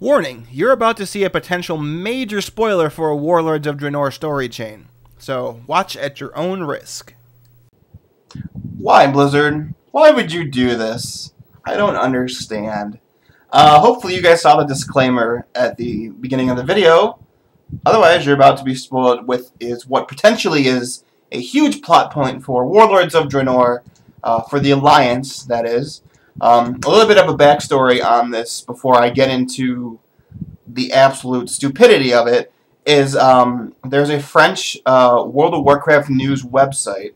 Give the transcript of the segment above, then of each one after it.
Warning, you're about to see a potential major spoiler for a Warlords of Draenor story chain, so watch at your own risk. Why, Blizzard? Why would you do this? I don't understand. Hopefully you guys saw the disclaimer at the beginning of the video. Otherwise, you're about to be spoiled with what potentially is a huge plot point for Warlords of Draenor, for the Alliance, that is. A little bit of a backstory on this before I get into the absolute stupidity of it is there's a French World of Warcraft news website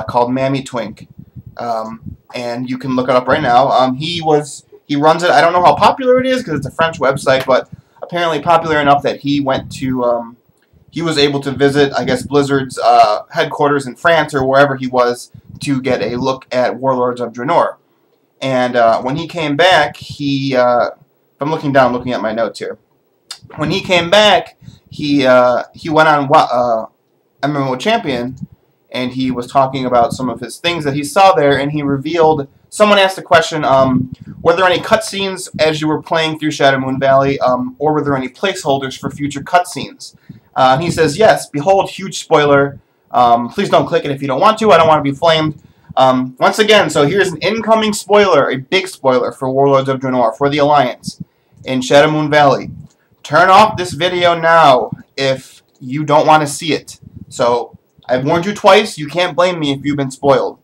called Mammy Twink, and you can look it up right now. He runs it. I don't know how popular it is because it's a French website, but apparently popular enough that he went to he was able to visit, I guess, Blizzard's headquarters in France or wherever he was to get a look at Warlords of Draenor. And when he came back, if I'm looking down, looking at my notes here. When he came back, he went on MMO Champion, and he was talking about some of his things that he saw there, and he revealed, someone asked the question, were there any cutscenes as you were playing through Shadowmoon Valley, or were there any placeholders for future cutscenes? And he says, yes, behold, huge spoiler. Please don't click it if you don't want to. I don't want to be flamed. Once again, so here's an incoming spoiler, a big spoiler for Warlords of Draenor, for the Alliance, in Shadowmoon Valley. Turn off this video now if you don't want to see it. So, I've warned you twice, you can't blame me if you've been spoiled.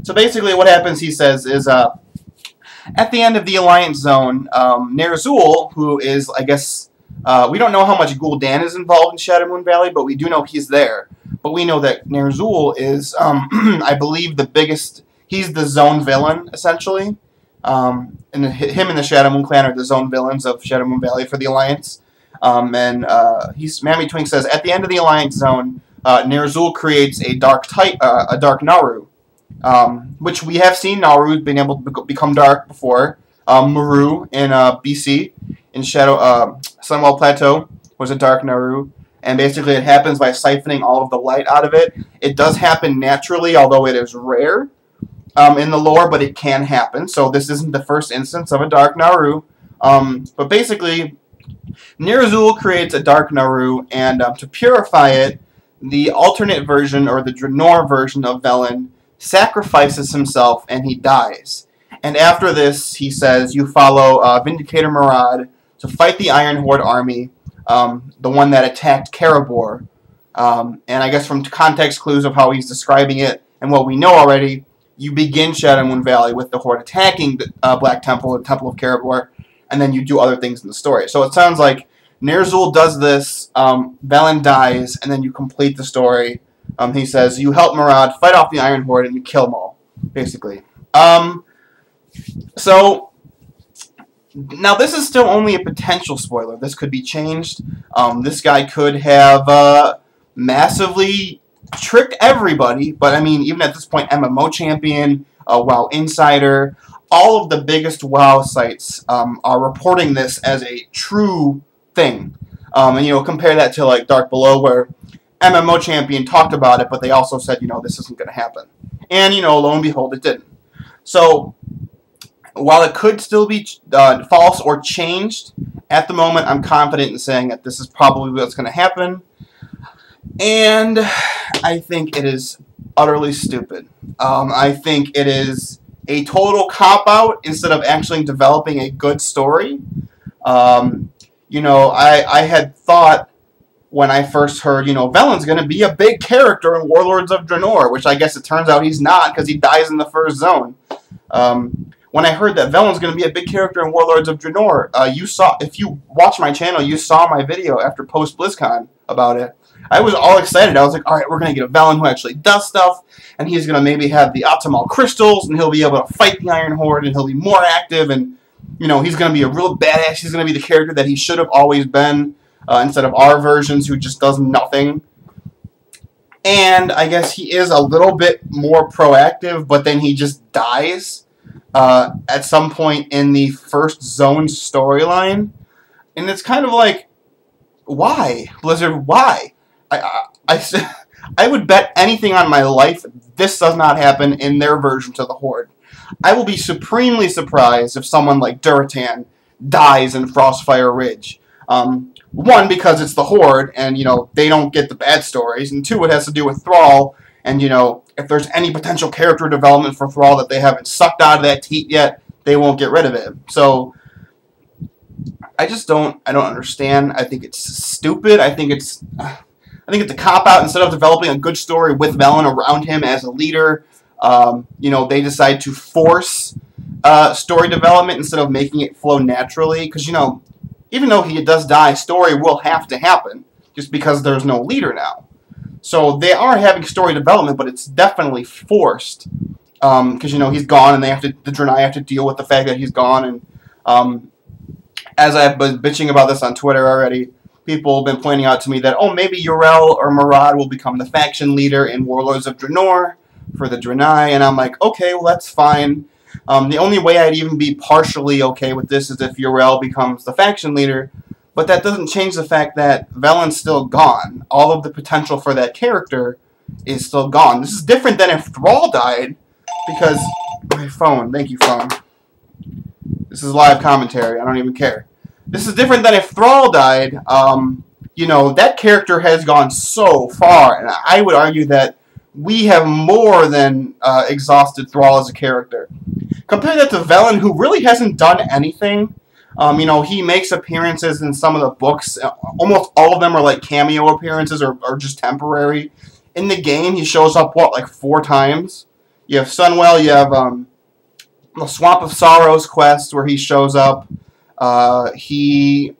So basically what happens, he says, is at the end of the Alliance Zone, Ner'zhul, who is, I guess, we don't know how much Gul'dan is involved in Shadowmoon Valley, but we do know he's there. But we know that Ner'zhul is, I believe, the biggest, he's the zone villain, essentially. And him and the Shadowmoon clan are the zone villains of Shadowmoon Valley for the Alliance. Mammy Twink says, at the end of the Alliance Zone, Ner'zhul creates a dark Naru, which we have seen Naru being able to become dark before. Maru in BC, in Sunwell Plateau, was a dark Naru. And basically it happens by siphoning all of the light out of it. It does happen naturally, although it is rare in the lore, but it can happen. So this isn't the first instance of a dark Naru. But basically, Ner'zhul creates a dark Naru, and to purify it, the alternate version, or the Draenor version of Velen, sacrifices himself and he dies. And after this, he says, you follow Vindicator Murad to fight the Iron Horde army, the one that attacked Karabor. And I guess from context clues of how he's describing it and what we know already, you begin Shadowmoon Valley with the Horde attacking the Black Temple, the Temple of Karabor, and then you do other things in the story. So it sounds like Ner'zhul does this, Velen dies, and then you complete the story. He says, you help Murad fight off the Iron Horde and you kill them all, basically. So, now this is still only a potential spoiler. This could be changed. This guy could have massively tricked everybody, but I mean, even at this point, MMO Champion, WoW Insider, all of the biggest WoW sites are reporting this as a true thing. And, you know, compare that to, like, Dark Below, where MMO Champion talked about it, but they also said, you know, this isn't going to happen. And, you know, lo and behold, it didn't. So, while it could still be false or changed, at the moment I'm confident in saying that this is probably what's going to happen. And I think it is utterly stupid. I think it is a total cop-out instead of actually developing a good story. You know, I had thought when I first heard, you know, Velen's going to be a big character in Warlords of Draenor, which I guess it turns out he's not because he dies in the first zone. When I heard that Velen's going to be a big character in Warlords of Draenor, if you watch my channel, you saw my video after post-BlizzCon about it. I was all excited. I was like, alright, we're going to get a Velen who actually does stuff, and he's going to maybe have the optimal crystals, and he'll be able to fight the Iron Horde, and he'll be more active, and, you know, he's going to be a real badass. He's going to be the character that he should have always been, instead of our versions who just does nothing. And I guess he is a little bit more proactive, but then he just dies at some point in the first zone storyline. And it's kind of like, why? Blizzard, why? I would bet anything on my life this does not happen in their version to the Horde. I will be supremely surprised if someone like Duratan dies in Frostfire Ridge. One, because it's the Horde, and, you know, they don't get the bad stories, and two, it has to do with Thrall, and, you know, if there's any potential character development for Thrall that they haven't sucked out of that teat yet, they won't get rid of it. So, I don't understand. I think it's stupid. I think it's a cop-out. Instead of developing a good story with Velen around him as a leader, you know, they decide to force story development instead of making it flow naturally, because, you know, even though he does die, story will have to happen, just because there's no leader now. So they are having story development, but it's definitely forced, because, you know, he's gone, and the Draenei have to deal with the fact that he's gone, and as I've been bitching about this on Twitter already, people have been pointing out to me that, oh, maybe Yrel or Murad will become the faction leader in Warlords of Draenor for the Draenei, and I'm like, okay, well, that's fine. The only way I'd even be partially okay with this is if Yrel becomes the faction leader, but that doesn't change the fact that Velen's still gone. All of the potential for that character is still gone. This is different than if Thrall died, because... My phone. Thank you, phone. This is live commentary. I don't even care. This is different than if Thrall died. You know, that character has gone so far, and I would argue that we have more than exhausted Thrall as a character. Compare that to Velen, who really hasn't done anything. You know, he makes appearances in some of the books. Almost all of them are like cameo appearances or just temporary. In the game, he shows up, what, like 4 times? You have Sunwell, you have the Swamp of Sorrows quest where he shows up. I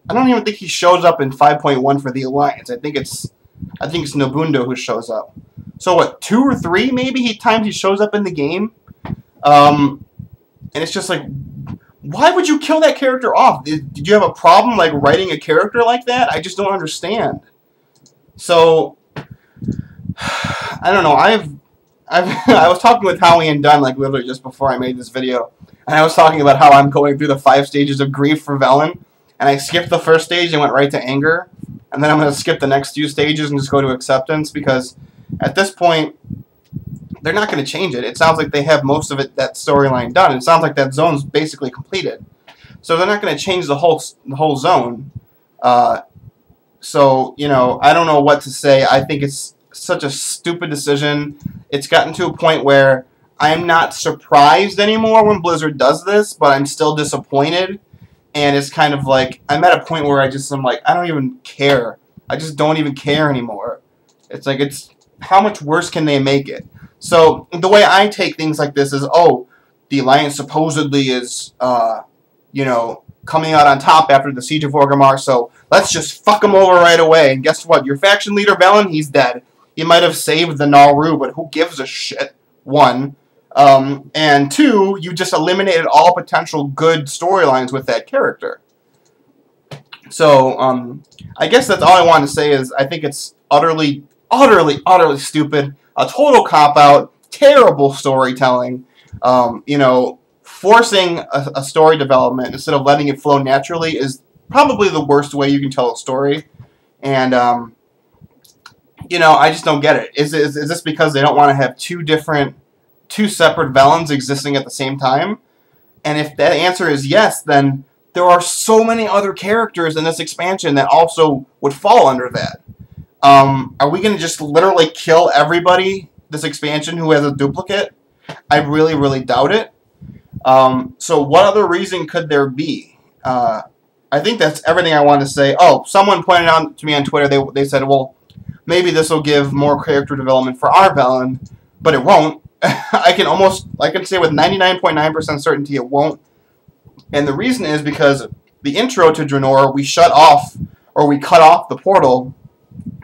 don't even think he shows up in 5.1 for the Alliance. I think it's Nobundo who shows up. So what, 2 or 3 maybe times he shows up in the game? And it's just like, why would you kill that character off? Did you have a problem, like, writing a character like that? I just don't understand. So, I don't know. I was talking with Howie and Dunn, like, literally just before I made this video. And I was talking about how I'm going through the 5 stages of grief for Velen. And I skipped the first stage and went right to anger. And then I'm going to skip the next few stages and just go to acceptance. Because at this point, they're not going to change it. It sounds like they have most of that storyline done. It sounds like that zone's basically completed. So they're not going to change the whole zone. So, you know, I don't know what to say. I think it's such a stupid decision. It's gotten to a point where I'm not surprised anymore when Blizzard does this, but I'm still disappointed. And it's kind of like, I'm at a point where I'm like, I don't even care. I just don't even care anymore. It's like, how much worse can they make it? So, the way I take things like this is, oh, the Alliance supposedly is, you know, coming out on top after the Siege of Orgrimmar, so let's just fuck them over right away. And guess what? Your faction leader, Velen, he's dead. He might have saved the Naalru, but who gives a shit? 1. And 2, you just eliminated all potential good storylines with that character. So, I guess that's all I want to say is I think it's utterly stupid. A total cop-out, terrible storytelling, you know, forcing a story development instead of letting it flow naturally is probably the worst way you can tell a story. And, you know, I just don't get it. Is this because they don't want to have 2 separate Velens existing at the same time? And if that answer is yes, then there are so many other characters in this expansion that also would fall under that. Are we going to just literally kill everybody this expansion who has a duplicate? I really, really doubt it. So what other reason could there be? I think that's everything I want to say. Oh, someone pointed out to me on Twitter, they said, well, maybe this will give more character development for our Velen, but it won't. I can say with 99.9% certainty it won't. And the reason is because the intro to Draenor, we cut off the portal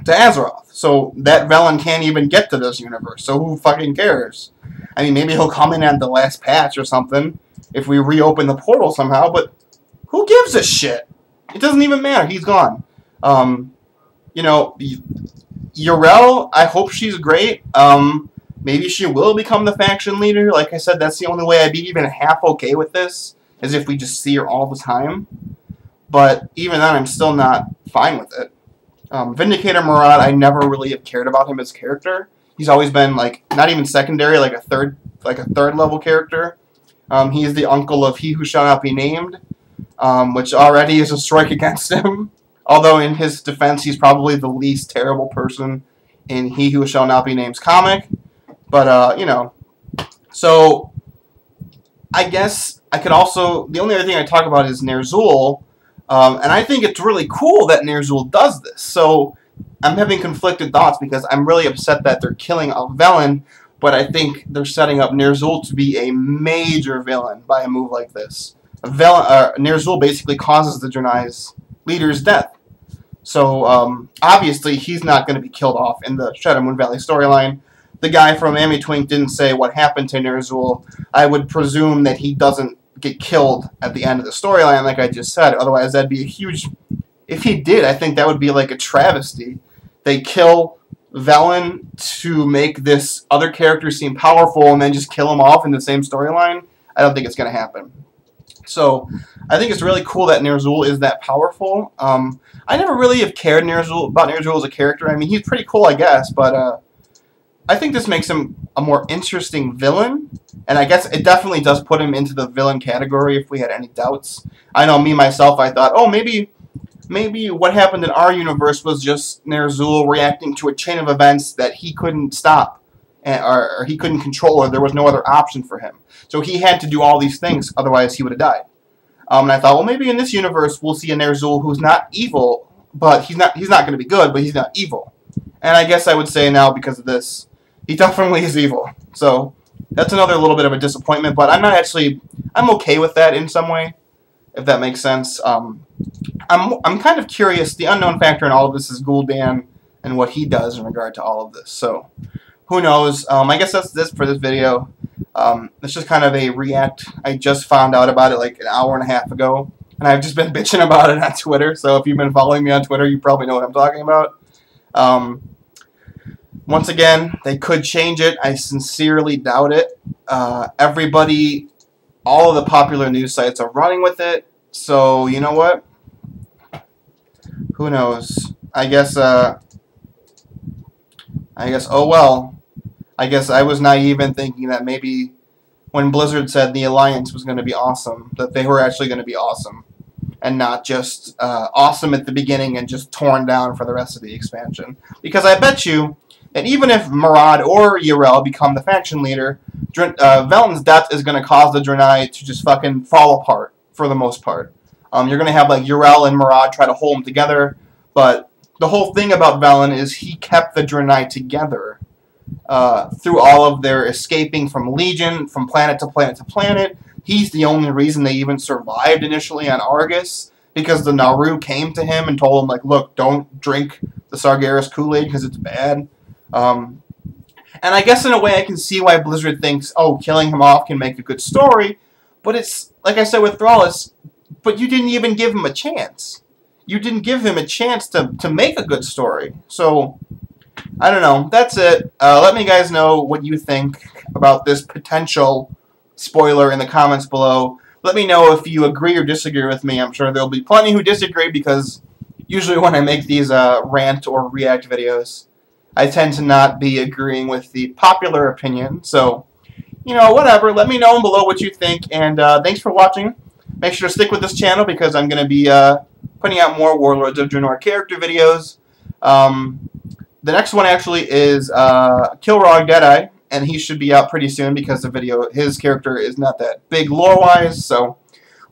to Azeroth. So that Velen can't even get to this universe. So who fucking cares? I mean, maybe he'll come in at the last patch or something if we reopen the portal somehow, but who gives a shit? It doesn't even matter. He's gone. You know, Yrel, I hope she's great. Maybe she will become the faction leader. Like I said, that's the only way I'd be even half okay with this, is if we just see her all the time. But even then, I'm still not fine with it. Vindicator Murad, I never really have cared about him as a character. He's always been, like, not even secondary, like a third level character. He is the uncle of He Who Shall Not Be Named. which already is a strike against him. Although in his defense, he's probably the least terrible person in He Who Shall Not Be Named's comic. But, you know, so I guess I could also, the only other thing I talk about is Ner'zhul, and I think it's really cool that Ner'zhul does this. So I'm having conflicted thoughts because I'm really upset that they're killing a villain, but I think they're setting up Ner'zhul to be a major villain by a move like this. Ner'zhul basically causes the Draenei's leader's death. So, obviously, he's not going to be killed off in the Shadow Moon Valley storyline. The guy from Amy Twink didn't say what happened to Ner'zhul. I would presume that he doesn't get killed at the end of the storyline, like I just said. Otherwise, that'd be a huge... If he did, I think that would be like a travesty. They kill Velen to make this other character seem powerful and then just kill him off in the same storyline. I don't think it's going to happen. So, I think it's really cool that Ner'zhul is that powerful. I never really have cared about Ner'zhul as a character. I mean, he's pretty cool, I guess, but I think this makes him a more interesting villain, and I guess it definitely does put him into the villain category if we had any doubts. I know me, myself, I thought, oh, maybe what happened in our universe was just Ner'zhul reacting to a chain of events that he couldn't stop, or he couldn't control, or there was no other option for him. So he had to do all these things, otherwise he would have died. And I thought, well, maybe in this universe we'll see a Ner'zhul who's not evil, but he's not going to be good, but he's not evil. And I guess I would say now, because of this, he definitely is evil. So that's another little bit of a disappointment, but I'm okay with that in some way, if that makes sense. I'm kind of curious. The unknown factor in all of this is Gul'dan and what he does in regard to all of this. So who knows? I guess that's this for this video. It's just kind of a react. I just found out about it like an hour and a half ago, and I've just been bitching about it on Twitter. So if you've been following me on Twitter, you probably know what I'm talking about. Once again, they could change it. I sincerely doubt it. Everybody, all of the popular news sites are running with it. So, you know what? Who knows? I guess, oh well. I guess I was naive in thinking that maybe when Blizzard said the Alliance was going to be awesome, that they were actually going to be awesome. And not just awesome at the beginning and just torn down for the rest of the expansion. Because I bet you that even if Murad or Yrel become the faction leader, Velen's death is going to cause the Draenei to just fucking fall apart, for the most part. You're going to have like Yrel and Murad try to hold them together, but the whole thing about Velen is he kept the Draenei together through all of their escaping from Legion, from planet to planet to planet. He's the only reason they even survived initially on Argus, because the Naru came to him and told him, like, look, don't drink the Sargeras Kool-Aid because it's bad. And I guess in a way I can see why Blizzard thinks, oh, killing him off can make a good story, but it's, like I said with Thrallus, but you didn't even give him a chance. You didn't give him a chance to make a good story. So, I don't know. That's it. Let me guys know what you think about this potential spoiler in the comments below. Let me know if you agree or disagree with me. I'm sure there'll be plenty who disagree, because usually when I make these rant or react videos, I tend to not be agreeing with the popular opinion. So, you know, whatever. Let me know below what you think, and thanks for watching. Make sure to stick with this channel, because I'm going to be putting out more Warlords of Draenor character videos. The next one actually is Kilrog Deadeye, and he should be out pretty soon, because his character is not that big lore-wise, so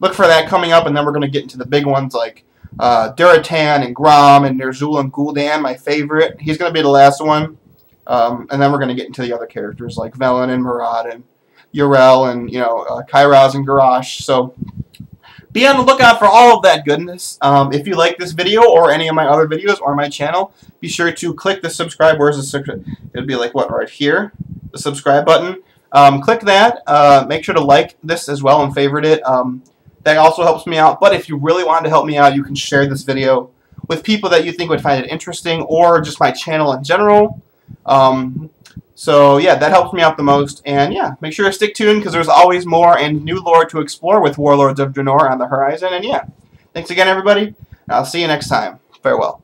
look for that coming up, and then we're going to get into the big ones like Duratan and Grom and Ner'zhul and Gul'dan, my favorite. He's going to be the last one, and then we're going to get into the other characters like Velen and Murad and Yrel and, you know, Kairaz and Garrosh. So be on the lookout for all of that goodness. If you like this video or any of my other videos or my channel, be sure to click the subscribe. Where's the subscribe? It'll be like, what, right here? The subscribe button. Click that. Make sure to like this as well and favorite it. That also helps me out. But if you really want to help me out, you can share this video with people that you think would find it interesting, or just my channel in general. So yeah, that helps me out the most. And yeah, make sure to stick tuned, because there's always more and new lore to explore with Warlords of Draenor on the horizon. And yeah, thanks again, everybody. I'll see you next time. Farewell.